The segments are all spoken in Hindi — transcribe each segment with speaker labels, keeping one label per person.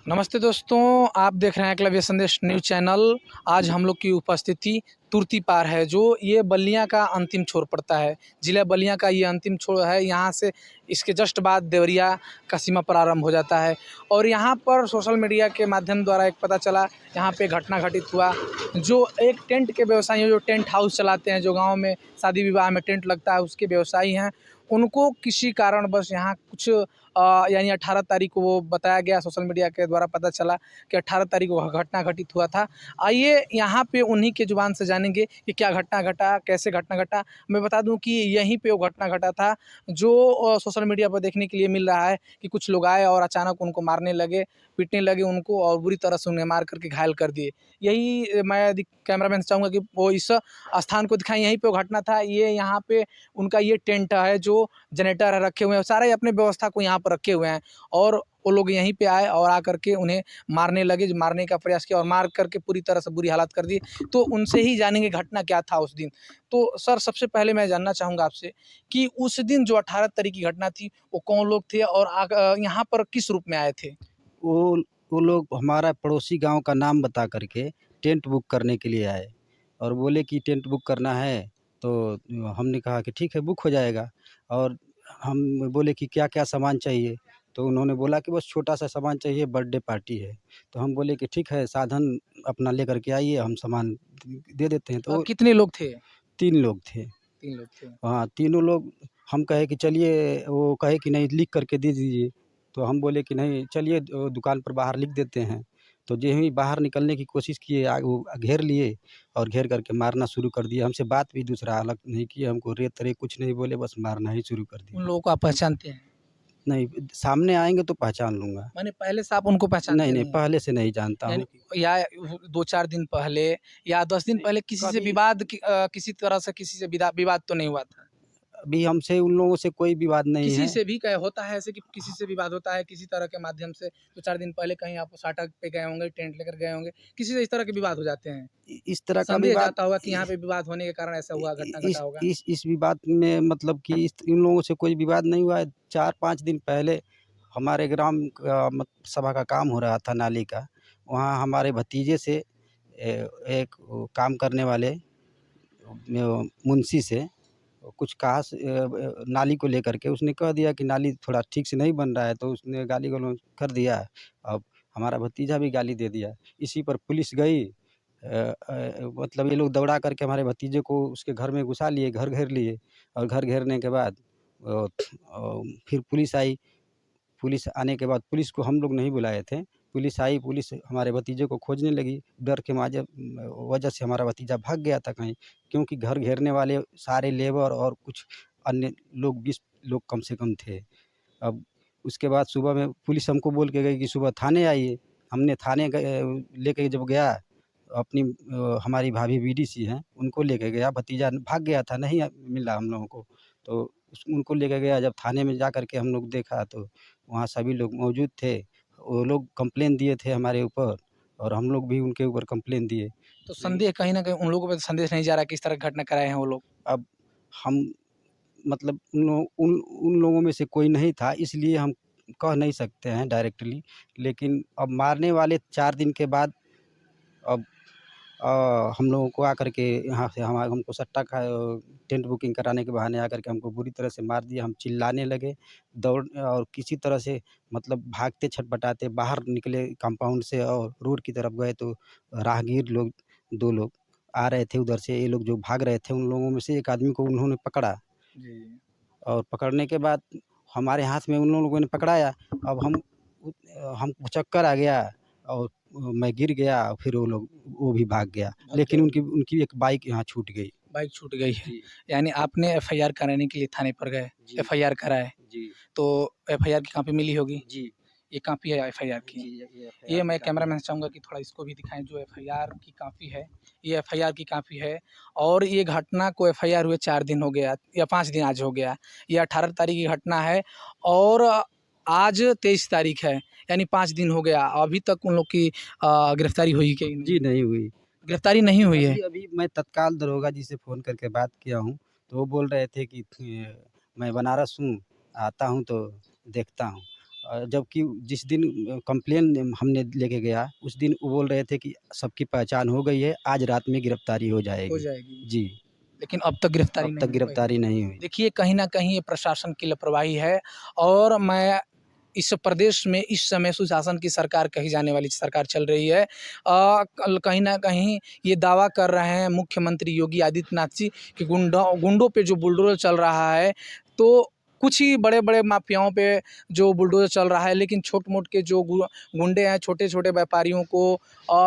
Speaker 1: नमस्ते दोस्तों, आप देख रहे हैं एकलव्य संदेश न्यूज़ चैनल। आज हम लोग की उपस्थिति तुर्ती पार है, जो ये बलिया का अंतिम छोर पड़ता है। ज़िला बलिया का ये अंतिम छोर है। यहाँ से इसके जस्ट बाद देवरिया का सीमा प्रारंभ हो जाता है। और यहाँ पर सोशल मीडिया के माध्यम द्वारा एक पता चला, यहाँ पे घटना घटित हुआ। जो एक टेंट के व्यवसायी हैं, जो टेंट हाउस चलाते हैं, जो गाँव में शादी विवाह में टेंट लगता है, उसके व्यवसायी हैं। उनको किसी कारणवश यहाँ कुछ यानी 18 तारीख को वो बताया गया, सोशल मीडिया के द्वारा पता चला कि 18 तारीख को घटना घटित हुआ था। आइए यहाँ पे उन्हीं के ज़ुबान से जानेंगे कि क्या घटना घटा, कैसे घटना घटा। मैं बता दूं कि यहीं पे वो घटना घटा था जो सोशल मीडिया पर देखने के लिए मिल रहा है कि कुछ लोग आए और अचानक उनको मारने लगे, पीटने लगे उनको और बुरी तरह से उन्हें मार करके घायल कर दिए। यही मैं कैमरामैन से चाहूँगा कि वो इस स्थान को दिखाएं। यहीं पे वो घटना था। ये यहाँ पे उनका ये टेंट है, जो जनरेटर रखे हुए हैं, सारे अपने व्यवस्था को यहाँ पर रखे हुए हैं। और वो लोग यहीं पे आए और आकर के उन्हें मारने लगे, जो मारने का प्रयास किया और मार करके पूरी तरह से बुरी हालत कर दी। तो उनसे ही जानेंगे घटना क्या था उस दिन। तो सर, सबसे पहले मैं जानना चाहूँगा आपसे कि उस दिन जो 18 तारीख की घटना थी, वो कौन लोग थे और यहाँ पर किस रूप में आए थे?
Speaker 2: वो वो लोग हमारा पड़ोसी गांव का नाम बता करके टेंट बुक करने के लिए आए और बोले कि टेंट बुक करना है। तो हमने कहा कि ठीक है, बुक हो जाएगा। और हम बोले कि क्या क्या सामान चाहिए। तो उन्होंने बोला कि बस छोटा सा सामान चाहिए, बर्थडे पार्टी है। तो हम बोले कि ठीक है, साधन अपना लेकर के आइए, हम सामान दे देते हैं। तो
Speaker 1: कितने लोग थे?
Speaker 2: 3 लोग थे।
Speaker 1: 3 लोग थे।
Speaker 2: हाँ, तीनों लोग। हम कहे कि चलिए, वो कहे कि नहीं, लिख करके दे दीजिए। तो हम बोले कि नहीं, चलिए दुकान पर बाहर लिख देते हैं। तो जो ही बाहर निकलने की कोशिश किए, वो घेर लिए और घेर करके मारना शुरू कर दिया। हमसे बात भी दूसरा अलग नहीं किए, हमको रे-तरे कुछ नहीं बोले, बस मारना ही शुरू कर
Speaker 1: उन
Speaker 2: दिया।
Speaker 1: लोगों को आप पहचानते हैं?
Speaker 2: नहीं, सामने आएँगे तो पहचान लूँगा।
Speaker 1: माने पहले से आप उनको
Speaker 2: नहीं,
Speaker 1: पहचानते
Speaker 2: नहीं,
Speaker 1: नहीं हैं?
Speaker 2: पहले से नहीं जानता
Speaker 1: यानी
Speaker 2: हूँ।
Speaker 1: या 2-4 दिन पहले या 10 दिन
Speaker 2: नहीं,
Speaker 1: पहले किसी से
Speaker 2: कभी
Speaker 1: किसी तरह से किसी से विवाद तो नहीं हुआ था?
Speaker 2: अभी हमसे उन लोगों से कोई विवाद नहीं
Speaker 1: किसी
Speaker 2: है।
Speaker 1: से भी कहीं होता है ऐसे कि किसी से विवाद होता है किसी तरह के माध्यम से, 2-4 दिन पहले कहीं आप साटा पे गए होंगे, टेंट लेकर गए होंगे, किसी से इस तरह के विवाद हो जाते हैं।
Speaker 2: इस तरह का
Speaker 1: संदेह
Speaker 2: विवाद
Speaker 1: जाता होगा कि यहाँ पे विवाद होने के कारण ऐसा हुआ, घटना घटा होगा।
Speaker 2: इस विवाद में, मतलब कि इन लोगों से कोई विवाद नहीं हुआ है। 4-5 दिन पहले हमारे ग्राम का सभा का काम हो रहा था, नाली का। वहाँ हमारे भतीजे से एक वो काम करने वाले मुंशी से कुछ कहा, नाली को लेकर के उसने कह दिया कि नाली थोड़ा ठीक से नहीं बन रहा है, तो उसने गाली गलौज कर दिया। अब हमारा भतीजा भी गाली दे दिया। इसी पर पुलिस गई। मतलब ये लोग दौड़ा करके हमारे भतीजे को उसके घर में घुसा लिए, घर घेर लिए। और घर घेरने के बाद फिर पुलिस आई। पुलिस आने के बाद, पुलिस को हम लोग नहीं बुलाए थे। पुलिस आई, पुलिस हमारे भतीजे को खोजने लगी। डर के मारे वजह से हमारा भतीजा भाग गया था कहीं, क्योंकि घर घेरने वाले सारे लेबर और कुछ अन्य लोग, 20 लोग कम से कम थे। अब उसके बाद सुबह में पुलिस हमको बोल के गई कि सुबह थाने आइए। हमने थाने गए, लेके जब गया अपनी हमारी भाभी बीडीसी हैं, उनको लेके गया। भतीजा भाग गया था, नहीं मिला हम लोगों को। तो उनको लेके गया। जब थाने में जा कर के हम लोग देखा, तो वहाँ सभी लोग मौजूद थे। वो लोग कंप्लेन दिए थे हमारे ऊपर और हम लोग भी उनके ऊपर कंप्लेन दिए।
Speaker 1: तो
Speaker 2: लेकिन
Speaker 1: संदेह कहीं न कहीं उन लोगों पे संदेश नहीं जा रहा कि इस तरह की घटना कराए हैं वो लोग।
Speaker 2: अब हम, मतलब उन लोगों में से कोई नहीं था, इसलिए हम कह नहीं सकते हैं डायरेक्टली। लेकिन अब मारने वाले 4 दिन के बाद, अब हम लोगों को आकर के यहाँ से हमको सट्टा खा टेंट बुकिंग कराने के बहाने आकर के हमको बुरी तरह से मार दिया। हम चिल्लाने लगे, दौड़ और किसी तरह से, मतलब भागते छटपटाते बाहर निकले कंपाउंड से और रोड की तरफ गए। तो राहगीर लोग, 2 लोग आ रहे थे उधर से। ये लोग जो भाग रहे थे, उन लोगों में से एक आदमी को उन्होंने पकड़ा।
Speaker 1: जी।
Speaker 2: और पकड़ने के बाद हमारे हाथ में उन लोगों ने पकड़ाया। अब हमको चक्कर आ गया और मैं गिर गया। फिर वो भी भाग गया,
Speaker 1: भाग
Speaker 2: लेकिन
Speaker 1: गए।
Speaker 2: उनकी एक बाइक यहाँ छूट गई।
Speaker 1: बाइक छूट गई है।
Speaker 2: जी,
Speaker 1: यानी आपने एफआईआर कराने के लिए थाने पर गए,
Speaker 2: जी,
Speaker 1: एफआईआर कराए।
Speaker 2: जी,
Speaker 1: तो एफआईआर की कॉपी मिली होगी?
Speaker 2: जी,
Speaker 1: ये कॉपी है एफआईआर की।
Speaker 2: जी, ये
Speaker 1: ये
Speaker 2: एफआईआर की
Speaker 1: मैं
Speaker 2: कॉपी है।
Speaker 1: कैमरामैन से चाहूँगा कि थोड़ा इसको भी दिखाएँ, जो एफआईआर की कॉपी है, ये एफआईआर की कॉपी है। और ये घटना को एफआईआर हुए 4 दिन हो गया या 5 दिन आज हो गया। ये 18 तारीख की घटना है और आज 23 तारीख है, यानी 5 दिन हो गया। अभी तक उन लोग की गिरफ्तारी हुई कि नहीं?
Speaker 2: जी, नहीं हुई।
Speaker 1: गिरफ्तारी नहीं हुई है।
Speaker 2: अभी मैं तत्काल दरोगा जी से फ़ोन करके बात किया हूँ, तो वो बोल रहे थे कि मैं बनारस हूँ, आता हूँ तो देखता हूँ। जबकि जिस दिन कंप्लेन हमने लेके गया, उस दिन वो बोल रहे थे कि सबकी पहचान हो गई है, आज रात में गिरफ्तारी हो
Speaker 1: हो
Speaker 2: जाएगी।
Speaker 1: जाएगी,
Speaker 2: जी,
Speaker 1: लेकिन अब तक गिरफ्तारी
Speaker 2: अब तक
Speaker 1: नहीं हो पाई।
Speaker 2: गिरफ्तारी नहीं हुई।
Speaker 1: देखिए, कहीं न कहीं ये प्रशासन की लापरवाही है और मैं इस प्रदेश में इस समय सुशासन की सरकार कही जाने वाली सरकार चल रही है। कल कहीं न कहीं ये दावा कर रहे हैं मुख्यमंत्री योगी आदित्यनाथ जी कि गुंडों पे जो बुलडोज़र चल रहा है, तो कुछ ही बड़े-बड़े माफियाओं पे जो बुलडोज़र चल रहा है, लेकिन छोट-मोट के जो गुंडे हैं, छोटे-छोटे व्यापारियों को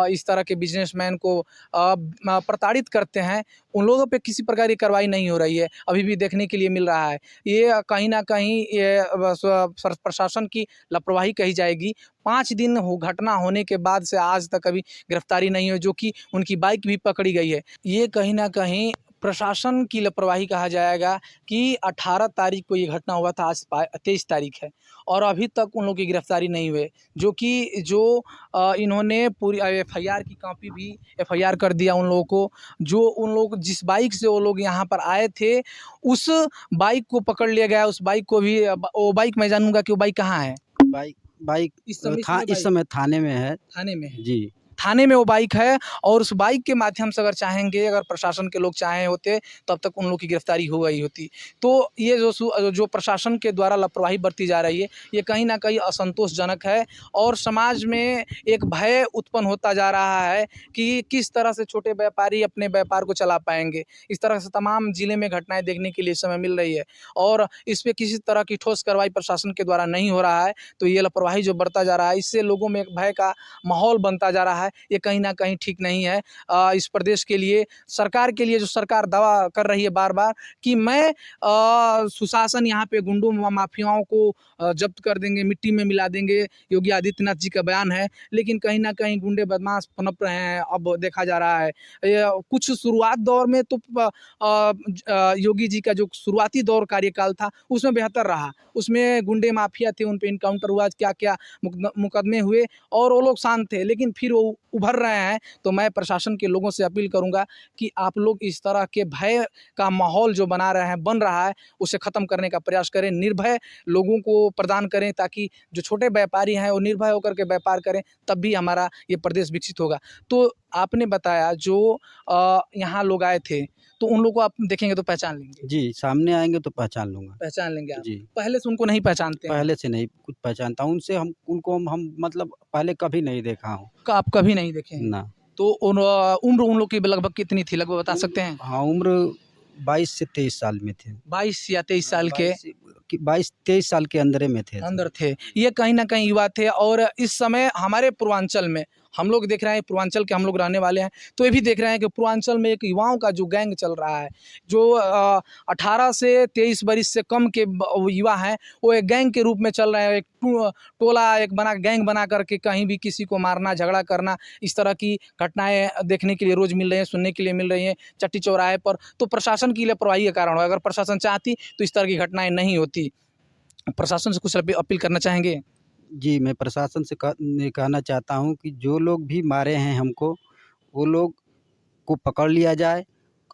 Speaker 1: इस तरह के बिज़नेसमैन को प्रताड़ित करते हैं, उन लोगों पे किसी प्रकार की कार्रवाई नहीं हो रही है, अभी भी देखने के लिए मिल रहा है। ये कहीं न कहीं ये प्रशासन की लापरवाही कही जाएगी। 5 दिन हो घटना होने के बाद से आज तक अभी गिरफ्तारी नहीं हुई, जो कि उनकी बाइक भी पकड़ी गई है। ये कहीं न कहीं प्रशासन की लापरवाही कहा जाएगा कि 18 तारीख को ये घटना हुआ था, आज 23 तारीख है और अभी तक उन लोगों की गिरफ्तारी नहीं हुई, जो कि इन्होंने पूरी एफआईआर की कॉपी भी एफआईआर कर दिया उन लोगों को, जो उन लोग जिस बाइक से वो लोग यहाँ पर आए थे, उस बाइक को पकड़ लिया गया। उस बाइक को भी वो बाइक मैं जानूँगा कि वो बाइक कहाँ है?
Speaker 2: बाइक बाइक
Speaker 1: इस समय
Speaker 2: था, इस समय थाने में है।
Speaker 1: थाने में है।
Speaker 2: जी,
Speaker 1: थाने में वो बाइक है और उस बाइक के माध्यम से अगर प्रशासन के लोग चाहे होते, तब तक उन लोग की गिरफ्तारी हो गई होती। तो ये जो प्रशासन के द्वारा लापरवाही बरती जा रही है, ये कहीं न कहीं असंतोषजनक है और समाज में एक भय उत्पन्न होता जा रहा है कि किस तरह से छोटे व्यापारी अपने व्यापार को चला पाएँगे। इस तरह से तमाम ज़िले में घटनाएँ देखने के लिए इस समय मिल रही है और इस पे किसी तरह की ठोस कार्रवाई प्रशासन के द्वारा नहीं हो रहा है, तो ये लापरवाही जो बरता जा रहा है, इससे लोगों में एक भय का माहौल बनता जा रहा है। ये कहीं न कहीं ठीक नहीं है। इस प्रदेश के लिए, सरकार के लिए जो सरकार दावा कर रही है बार-बार कि मैं सुशासन यहाँ पे गुंडों माफियाओं को जब्त कर देंगे, मिट्टी में मिला देंगे, योगी आदित्यनाथ जी का बयान है। लेकिन कहीं न कहीं गुंडे बदमाश पनप रहे हैं, अब देखा जा रहा है। ये कुछ शुरुआत दौर में तो योगी जी का जो शुरुआती दौर कार्यकाल था, उसमें बेहतर रहा। उसमें गुंडे माफिया थे, उन पे एनकाउंटर हुआ, क्या-क्या मुकदमे हुए और वो लोग शांत थे। लेकिन फिर वो उभर रहे हैं, तो मैं प्रशासन के लोगों से अपील करूँगा कि आप लोग इस तरह के भय का माहौल जो बन रहा है, उसे ख़त्म करने का प्रयास करें। निर्भय लोगों को प्रदान करें ताकि जो छोटे व्यापारी हैं, वो निर्भय होकर के व्यापार करें, तब भी हमारा ये प्रदेश विकसित होगा। तो आपने बताया जो यहाँ लोग आए थे, तो उन लोगों को आप देखेंगे तो पहचान लेंगे,
Speaker 2: जी, सामने आएँगे तो पहचान लूँगा।
Speaker 1: पहचान लेंगे आप।
Speaker 2: जी,
Speaker 1: पहले से उनको नहीं पहचानते हैं,
Speaker 2: पहले से नहीं कुछ पहचानता हूँ, उनसे उनको हम मतलब पहले कभी नहीं देखा हूँ।
Speaker 1: आप कभी नहीं देखे हैं।
Speaker 2: ना।
Speaker 1: तो उम्र उन लोग की लगभग कितनी थी? लगभग बता सकते हैं?
Speaker 2: हाँ, उम्र 22 से 23 साल में थे।
Speaker 1: 22 या 23 साल के
Speaker 2: 22-23 साल के अंदरे में थे।
Speaker 1: अंदर थे। ये कहीं न कहीं युवा थे और इस समय हमारे पूर्वांचल में हम लोग देख रहे हैं, पूर्वांचल के हम लोग रहने वाले हैं, तो ये भी देख रहे हैं कि पूर्वांचल में एक युवाओं का जो गैंग चल रहा है, जो 18 से 23 वर्ष से कम के वो युवा हैं, वो एक गैंग के रूप में चल रहे हैं। एक टोला एक गैंग बना कर के कहीं भी किसी को मारना, झगड़ा करना, इस तरह की घटनाएँ देखने के लिए रोज़ मिल रही हैं, सुनने के लिए मिल रही हैं, चट्टी चौराहे पर। तो प्रशासन की लापरवाही के कारण हुआ। अगर प्रशासन चाहती, तो इस तरह की घटनाएँ नहीं होती। प्रशासन से कुछ अपील करना चाहेंगे?
Speaker 2: जी, मैं प्रशासन से ये कहना चाहता हूँ कि जो लोग भी मारे हैं हमको, वो लोग को पकड़ लिया जाए।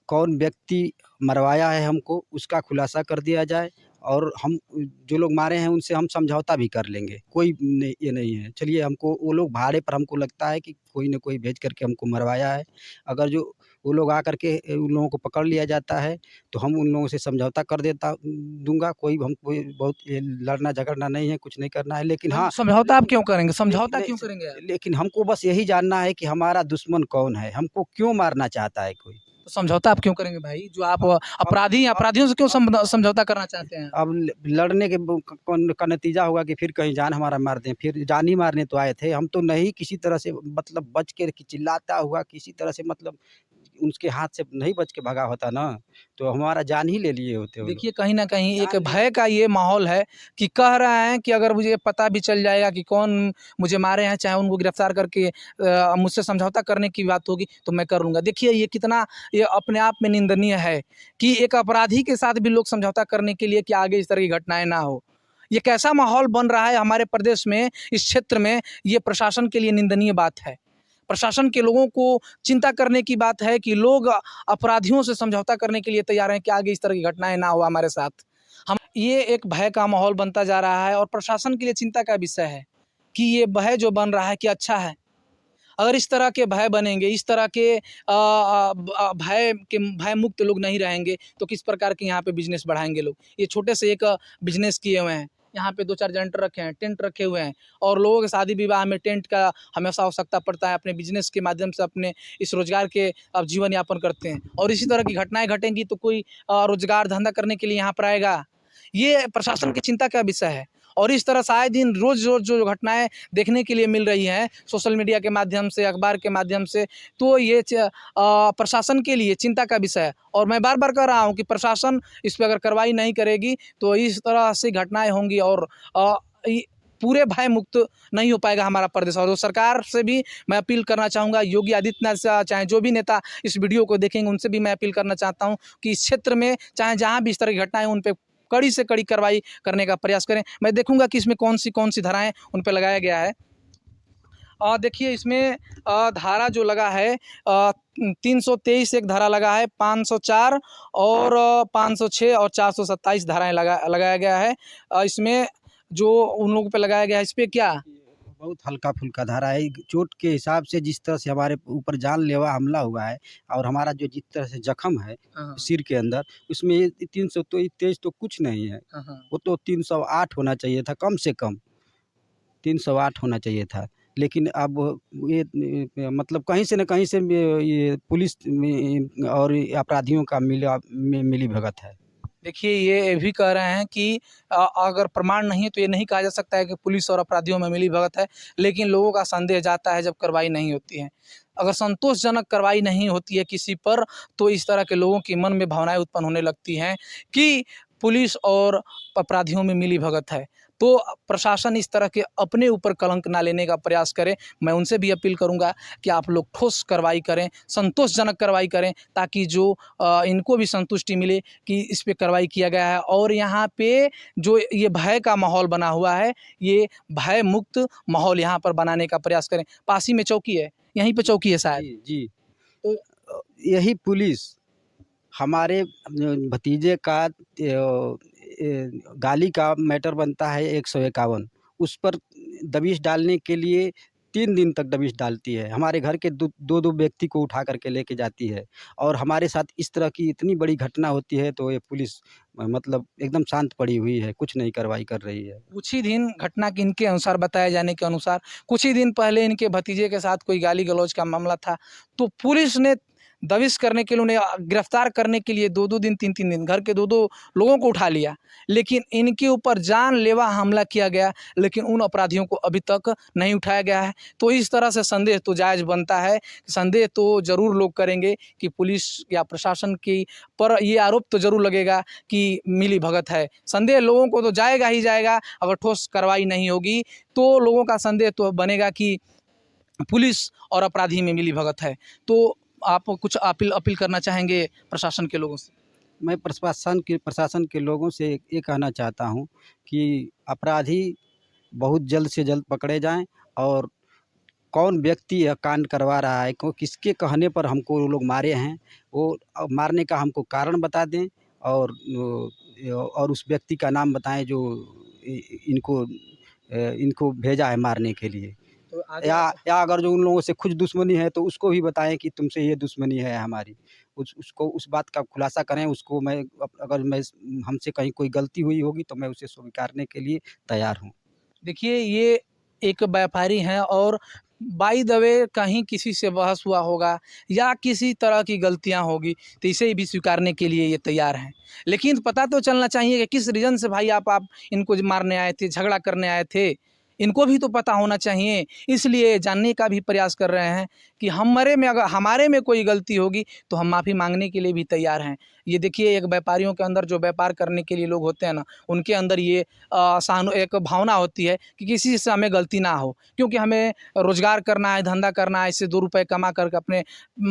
Speaker 2: कौन व्यक्ति मरवाया है हमको, उसका खुलासा कर दिया जाए और हम जो लोग मारे हैं, उनसे हम समझौता भी कर लेंगे। कोई नहीं ये नहीं है। चलिए हमको वो लोग भाड़े पर हमको लगता है कि कोई न कोई भेज कर के हमको मरवाया है। अगर जो वो लोग आकर के उन लोगों को पकड़ लिया जाता है, तो हम उन लोगों से समझौता कर दूँगा। कोई बहुत ये लड़ना-झगड़ना नहीं है, कुछ नहीं करना है। लेकिन हाँ,
Speaker 1: समझौता आप क्यों करेंगे? समझौता
Speaker 2: लेकिन
Speaker 1: क्यों करेंगे आप?
Speaker 2: लेकिन हमको बस यही जानना है कि हमारा दुश्मन कौन है? हमको क्यों मारना चाहता है कोई?
Speaker 1: तो समझौता आप क्यों करेंगे भाई? जो आप
Speaker 2: अब
Speaker 1: अपराधी हैं,
Speaker 2: अब
Speaker 1: अपराधियों से क्यों
Speaker 2: अब
Speaker 1: समझौता करना चाहते हैं?
Speaker 2: अब लड़ने के का नतीजा होगा कि फिर कहीं जान हमारा मार दें, फिर जान ही मारने तो आए थे। हम तो नहीं किसी तरह से मतलब बच के कि चिल्लाता हुआ किसी तरह से मतलब उसके हाथ से नहीं बच के भगा होता ना, तो हमारा जान ही ले लिए होते वो लोग।
Speaker 1: देखिए, कहीं न कहीं एक
Speaker 2: जान ले
Speaker 1: भय का ये माहौल है कि कह रहे हैं कि अगर मुझे पता भी चल जाएगा कि कौन मुझे मारे हैं, चाहे उनको गिरफ्तार करके मुझसे समझौता करने की बात होगी, तो मैं कर लूँगा। देखिए, ये अपने आप में निंदनीय है कि एक अपराधी के साथ भी लोग समझौता करने के लिए कि आगे इस तरह की घटनाएँ ना हो। ये कैसा माहौल बन रहा है हमारे प्रदेश में, इस क्षेत्र में, ये प्रशासन के लिए निंदनीय बात है। प्रशासन के लोगों को चिंता करने की बात है कि लोग अपराधियों से समझौता करने के लिए तैयार हैं कि आगे इस तरह की घटनाएँ ना हो हमारे साथ। हम ये एक भय का माहौल बनता जा रहा है और प्रशासन के लिए चिंता का विषय है कि ये भय जो बन रहा है कि अच्छा है। अगर इस तरह के भय बनेंगे, इस तरह के भय मुक्त लोग नहीं रहेंगे तो किस प्रकार के यहाँ पे बिजनेस बढ़ाएंगे लोग। ये छोटे से एक बिजनेस किए हुए हैं, यहाँ पे 2-4 जनरेटर रखे हैं, टेंट रखे हुए हैं और लोगों के शादी विवाह में टेंट का हमेशा आवश्यकता पड़ता है। अपने बिजनेस के माध्यम से अपने इस रोजगार के अब जीवन यापन करते हैं और इसी तरह की घटनाएं घटेंगी तो कोई रोजगार धंधा करने के लिए यहाँ पर आएगा। ये प्रशासन की चिंता का विषय है और इस तरह से आए दिन रोज़-रोज़ जो घटनाएँ देखने के लिए मिल रही हैं सोशल मीडिया के माध्यम से, अखबार के माध्यम से, तो ये प्रशासन के लिए चिंता का विषय है और मैं बार-बार कह रहा हूँ कि प्रशासन इस पे अगर कार्रवाई नहीं करेगी तो इस तरह से घटनाएँ होंगी और इ पूरे भय मुक्त नहीं हो पाएगा हमारा प्रदेश। और सरकार से भी मैं अपील करना चाहूँगा, योगी आदित्यनाथ से चाहे जो भी नेता इस वीडियो को देखेंगे उनसे भी मैं अपील करना चाहता हूँ कि इस क्षेत्र में चाहे जहाँ भी इस तरह की घटनाएँ उन पे कड़ी से कड़ी कार्रवाई करने का प्रयास करें। मैं देखूँगा कि इसमें कौन-सी धाराएँ उन पे लगाया गया है। देखिए इसमें धारा जो लगा है 323 एक धारा लगा है, 504 और 506 और 427 धाराएँ लगाया गया है। इसमें जो उन लोगों पे लगाया गया है इस पे क्या?
Speaker 2: बहुत हल्का-फुल्का धारा है। चोट के हिसाब से जिस तरह से हमारे ऊपर जानलेवा हमला हुआ है और हमारा जो जिस तरह से ज़ख्म है
Speaker 1: हाँ,
Speaker 2: सिर के अंदर, उसमें ये 323 तो कुछ नहीं है।
Speaker 1: हाँ, हाँ।
Speaker 2: वो तो 308 होना चाहिए था कम से कम, 308 होना चाहिए था। लेकिन अब ये मतलब कहीं से न कहीं से ये पुलिस में और अपराधियों का मिलीभगत है।
Speaker 1: देखिए, ये भी कह रहे हैं कि अगर प्रमाण नहीं है तो ये नहीं कहा जा सकता है कि पुलिस और अपराधियों में मिलीभगत है, लेकिन लोगों का संदेह जाता है जब कार्रवाई नहीं होती है। अगर संतोषजनक कार्रवाई नहीं होती है किसी पर, तो इस तरह के लोगों के मन में भावनाएँ उत्पन्न होने लगती हैं कि पुलिस और अपराधियों में मिलीभगत है। तो प्रशासन इस तरह के अपने ऊपर कलंक ना लेने का प्रयास करे। मैं उनसे भी अपील करूँगा कि आप लोग ठोस कार्रवाई करें, संतोषजनक कार्रवाई करें ताकि जो इनको भी संतुष्टि मिले कि इस पे कार्रवाई किया गया है और यहाँ पे जो ये भय का माहौल बना हुआ है, ये भय मुक्त माहौल यहाँ पर बनाने का प्रयास करें। पास ही में चौकी है, यहीं पे चौकी है शायद।
Speaker 2: जी, जी।
Speaker 1: तो
Speaker 2: यही पुलिस हमारे भतीजे का गाली का मैटर बनता है 151 उस पर दबिश डालने के लिए 3 दिन तक दबिश डालती है। हमारे घर के 2-2 व्यक्ति को उठा कर के लेके जाती है और हमारे साथ इस तरह की इतनी बड़ी घटना होती है तो ये पुलिस मतलब एकदम शांत पड़ी हुई है, कुछ नहीं कार्रवाई कर रही है।
Speaker 1: कुछ ही दिन घटना के इनके अनुसार बताए जाने के अनुसार कुछ ही दिन पहले इनके भतीजे के साथ कोई गाली-गलौज का मामला था, तो पुलिस ने दबिश करने के लिए उन्हें गिरफ्तार करने के लिए 2-2 दिन, 3-3 दिन घर के 2-2 लोगों को उठा लिया। लेकिन इनके ऊपर जानलेवा हमला किया गया, लेकिन उन अपराधियों को अभी तक नहीं उठाया गया है। तो इस तरह से संदेह तो जायज़ बनता है, संदेह तो ज़रूर लोग करेंगे कि पुलिस या प्रशासन की पर ये आरोप तो ज़रूर लगेगा कि मिलीभगत है। संदेह लोगों को तो जाएगा ही जाएगा, अगर ठोस कार्रवाई नहीं होगी, तो लोगों का संदेह तो बनेगा कि पुलिस और अपराधी में मिलीभगत है। तो आप कुछ अपील करना चाहेंगे प्रशासन के लोगों से?
Speaker 2: मैं प्रशासन के लोगों से ये कहना चाहता हूँ कि अपराधी बहुत जल्द से जल्द पकड़े जाएँ और कौन व्यक्ति यह कांड करवा रहा है, किसके कहने पर हमको वो लोग मारे हैं, वो मारने का हमको कारण बता दें और उस व्यक्ति का नाम बताएँ जो इनको भेजा है मारने के लिए।
Speaker 1: तो आगे
Speaker 2: या अगर जो उन लोगों से कुछ दुश्मनी है तो उसको भी बताएँ कि तुमसे ये दुश्मनी है हमारी। उसको उस बात का खुलासा करें, उसको अगर हमसे कहीं कोई गलती हुई होगी तो मैं उसे स्वीकारने के लिए तैयार हूँ।
Speaker 1: देखिए, ये एक व्यापारी हैं और बाय द वे कहीं किसी से बहस हुआ होगा या किसी तरह की गलतियाँ होगी, तो इसे भी स्वीकारने के लिए ये तैयार हैं। लेकिन पता तो चलना चाहिए कि किस रीज़न से भाई आप इनको मारने आए थे, झगड़ा करने आए थे। इनको भी तो पता होना चाहिए, इसलिए जानने का भी प्रयास कर रहे हैं कि अगर हमारे में कोई गलती होगी, तो हम माफ़ी माँगने के लिए भी तैयार हैं। ये देखिए एक व्यापारियों के अंदर जो व्यापार करने के लिए लोग होते हैं ना, उनके अंदर ये एक भावना होती है कि किसी से हमें गलती ना हो, क्योंकि हमें रोज़गार करना है, धंधा करना है, इससे 2 रुपए कमा कर के अपने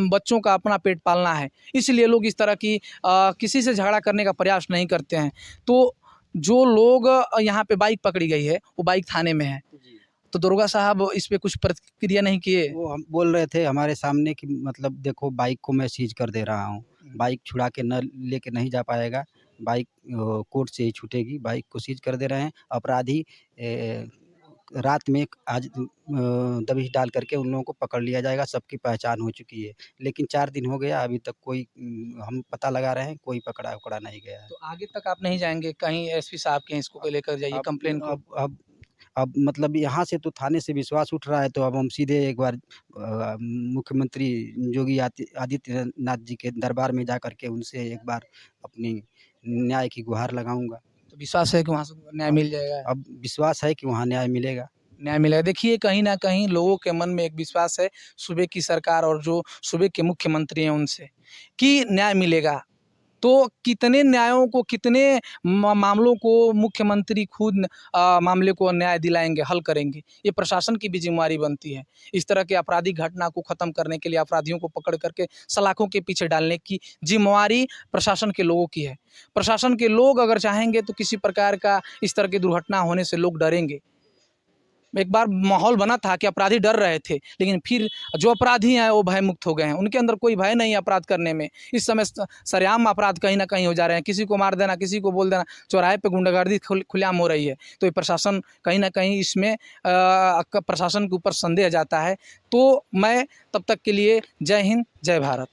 Speaker 1: बच्चों का अपना पेट पालना है। इसलिए लोग इस तरह की किसी से झगड़ा करने का प्रयास नहीं करते हैं। तो जो लोग यहाँ पे बाइक पकड़ी गई है, वो बाइक थाने में है।
Speaker 2: जी।
Speaker 1: तो दरोगा साहब इस पे कुछ प्रतिक्रिया नहीं किए?
Speaker 2: वो हम बोल रहे थे हमारे सामने कि मतलब देखो बाइक को मैं सीज कर दे रहा हूँ। बाइक छुड़ा के न लेके नहीं जा पाएगा। बाइक कोर्ट से ही छूटेगी। बाइक को सीज कर दे रहे हैं। अपराधी रात में आज दबिश डाल करके उन लोगों को पकड़ लिया जाएगा। सबकी पहचान हो चुकी है। लेकिन 4 दिन हो गया, अभी तक कोई हम पता लगा रहे हैं, कोई पकड़ा-वकड़ा नहीं गया है।
Speaker 1: तो आगे तक आप नहीं जाएँगे कहीं एसपी साहब के इसको लेकर जाइए
Speaker 2: अब
Speaker 1: कंप्लेन को?
Speaker 2: अब मतलब यहाँ से तो थाने से विश्वास उठ रहा है, तो अब हम सीधे एक बार मुख्यमंत्री योगी आदित्यनाथ जी के दरबार में जाकर के उनसे एक बार अपनी न्याय की गुहार लगाऊँगा।
Speaker 1: तो विश्वास है कि वहाँ से न्याय मिल जाएगा?
Speaker 2: अब विश्वास है कि वहाँ न्याय मिलेगा।
Speaker 1: न्याय मिलेगा। देखिए कहीं न कहीं लोगों के मन में एक विश्वास है सूबे की सरकार और जो सूबे के मुख्यमंत्री हैं उनसे, कि न्याय मिलेगा। तो कितने न्यायों को कितने मामलों को मुख्यमंत्री खुद मामले को न्याय दिलाएँगे, हल करेंगे। ये प्रशासन की भी ज़िम्मेवारी बनती है। इस तरह के आपराधिक घटना को ख़त्म करने के लिए अपराधियों को पकड़ करके सलाखों के पीछे डालने की ज़िम्मेवारी प्रशासन के लोगों की है। प्रशासन के लोग अगर चाहेंगे तो किसी प्रकार का इस तरह की दुर्घटना होने से लोग डरेंगे। एक बार माहौल बना था कि अपराधी डर रहे थे, लेकिन फिर जो अपराधी हैं वो भयमुक्त हो गए हैं। उनके अंदर कोई भय नहीं है अपराध करने में। इस समय सरेआम अपराध कहीं न कहीं हो जा रहे हैं। किसी को मार देना, किसी को बोल देना, चौराहे पे गुंडागर्दी खुलेआम हो रही है। तो ये प्रशासन कहीं न कहीं इसमें प्रशासन के ऊपर संदेह जाता है। तो मैं तब तक के लिए जय हिंद, जय भारत।